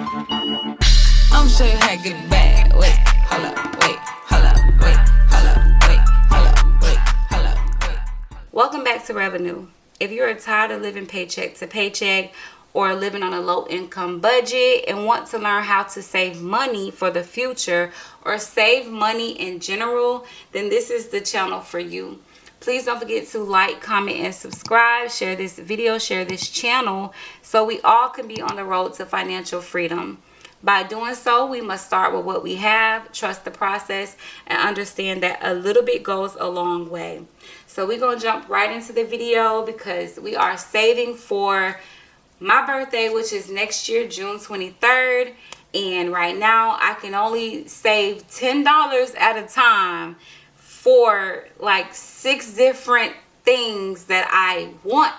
I'm sure you had good bad. Wait, hold up, wait, hold up, wait, hold up, wait, hold up, wait, hold up, wait. Welcome back to Revenue. If you're tired of living paycheck to paycheck or living on a low income budget and want to learn how to save money for the future or save money in general, then this is the channel for you. Please don't forget to like, comment, and subscribe. Share this video, share this channel so we all can be on the road to financial freedom. By doing so, we must start with what we have, trust the process, and understand that a little bit goes a long way. So we're going to jump right into the video because we are saving for my birthday, which is next year, June 23rd. And right now, I can only save $10 at a time for like 6 different things that I want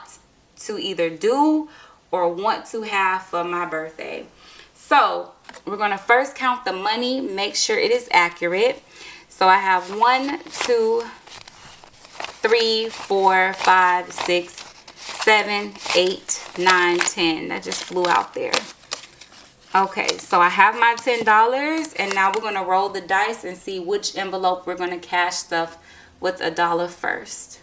to either do or want to have for my birthday. So we're going to first count the money, make sure it is accurate. So I have 1, 2, 3, 4, 5, 6, 7, 8, 9, 10. That just flew out there. Okay, so I have my $10 and now we're going to roll the dice and see which envelope we're going to cash stuff with $1 first.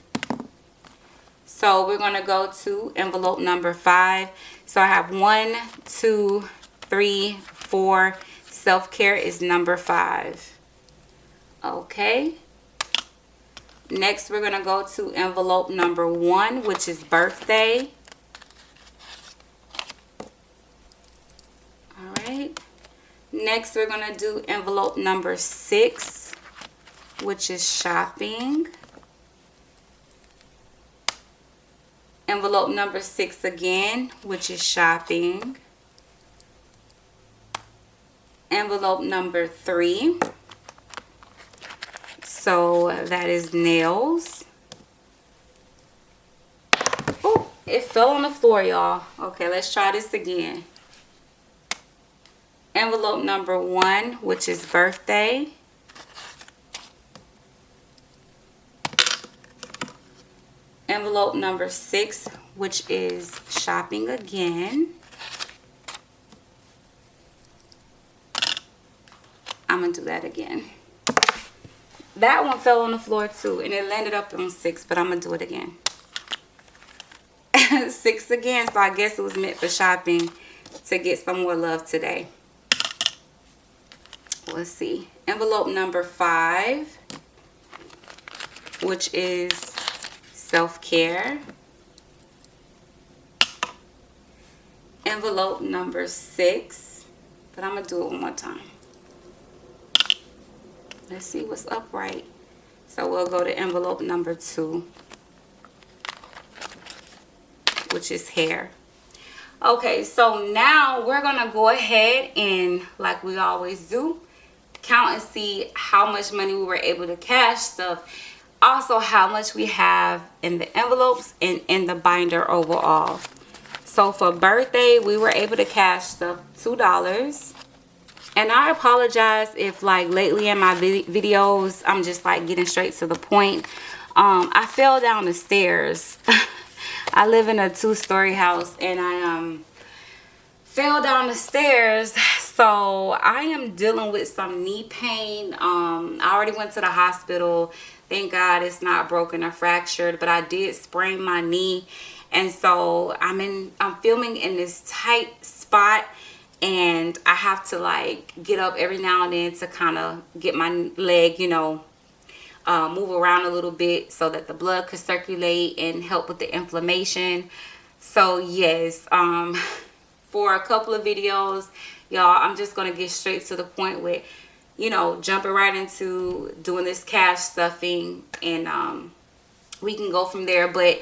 So we're going to go to envelope number 5. So I have 1, 2, 3, 4. Self-care is number 5. Okay. Next, we're going to go to envelope number 1, which is birthday. All right. Next, we're going to do envelope number 6, which is shopping. Envelope number 6 again, which is shopping. Envelope number 3. So that is nails. Oh, it fell on the floor, y'all. Okay, let's try this again. Envelope number 1, which is birthday. Envelope number 6, which is shopping again. I'm going to do that again. That one fell on the floor too, and it landed up on 6, but I'm going to do it again. 6 again, so I guess it was meant for shopping to get some more love today. Let's see. Envelope number 5, which is self-care. Envelope number 6, but I'm going to do it one more time. Let's see what's upright. So we'll go to envelope number 2, which is hair. Okay, so now we're going to go ahead and, like we always do, count and see how much money we were able to cash stuff. Also, how much we have in the envelopes and in the binder overall. So for birthday, we were able to cash stuff $2. And I apologize if like lately in my videos, I'm just like getting straight to the point. I fell down the stairs. I live in a 2-story house and I fell down the stairs. So I am dealing with some knee pain. I already went to the hospital. Thank God it's not broken or fractured, but I did sprain my knee. And so I'm filming in this tight spot. And I have to like get up every now and then to kind of get my leg, you know, move around a little bit so that the blood could circulate and help with the inflammation. So yes, for a couple of videos, y'all, I'm just going to get straight to the point with, you know, jumping right into doing this cash stuffing, and we can go from there. But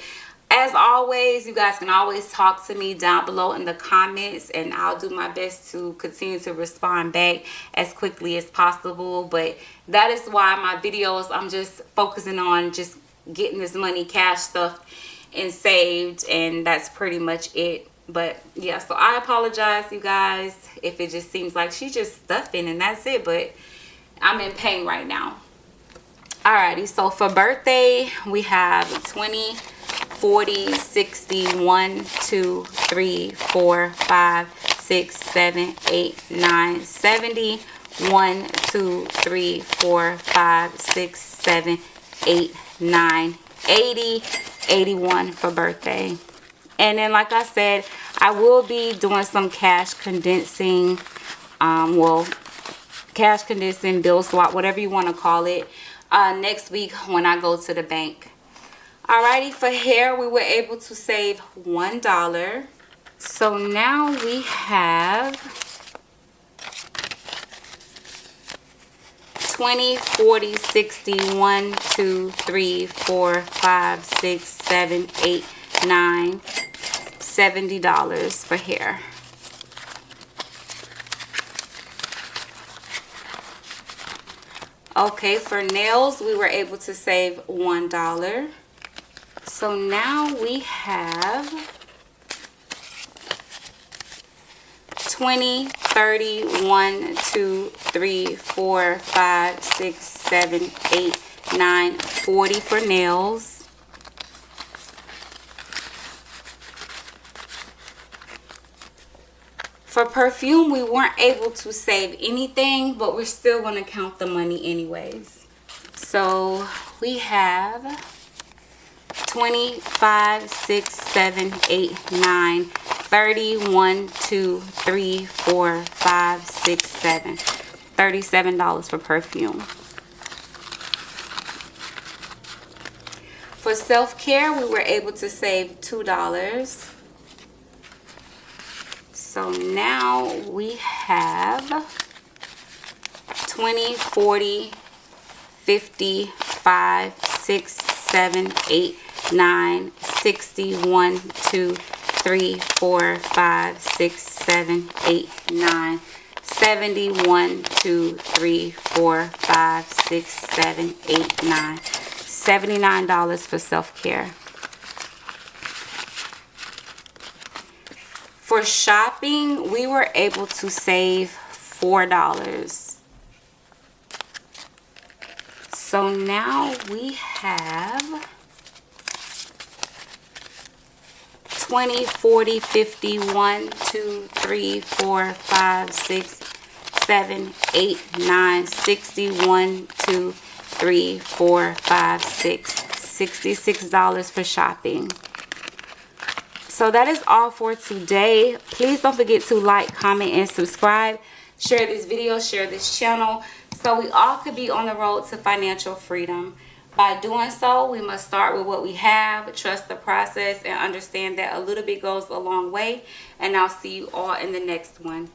as always, you guys can always talk to me down below in the comments, and I'll do my best to continue to respond back as quickly as possible. But that is why my videos, I'm just focusing on just getting this money, cash stuff, and saved, and that's pretty much it. But yeah, so I apologize, you guys, if it just seems like she's just stuffing and that's it, but I'm in pain right now. Alrighty, so for birthday, we have 20, 40, 60, 1, 2, 3, 4, 5, 6, 7, 8, 9, 70. 1, 2, 3, 4, 5, 6, 7, 8, 9, 80, 81 for birthday. And then, like I said, I will be doing some cash condensing, cash condensing, bill swap, whatever you want to call it, next week when I go to the bank. Alrighty, for hair, we were able to save $1. So now we have 20, 40, 60, 1, 2, 3, 4, 5, 6, 7, 8, 9, $70 for hair. Okay, for nails, we were able to save $1. So now we have 20, 30, 1, 2, 3, 4, 5, 6, 7, 8, 9, 40 for nails. For perfume, we weren't able to save anything, but we're still going to count the money anyways. So we have 25, 6, 7, 8, 9, 30, 1, 2, 3, 4, 5, 6, 7. $37 for perfume. For self-care, we were able to save $2. So now we have 20, 40, 50, 5, 6, 7, 8, 9, 60, 1, 2, 3, 4, 5, 6, 7, 8, 9, 70, 1, 2, 3, 4, 5, 6, 7, 8, 9. $79 for self-care. For shopping, we were able to save $4. So now we have 20, 40, 50, 1, 2, 3, 4, 5, 6, 7, 8, 9, 60, 1, 2, 3, 4, 5, 6, $66 for shopping. So that is all for today. Please don't forget to like, comment, and subscribe. Share this video, share this channel, so we all could be on the road to financial freedom. By doing so, we must start with what we have, trust the process, and understand that a little bit goes a long way. And I'll see you all in the next one.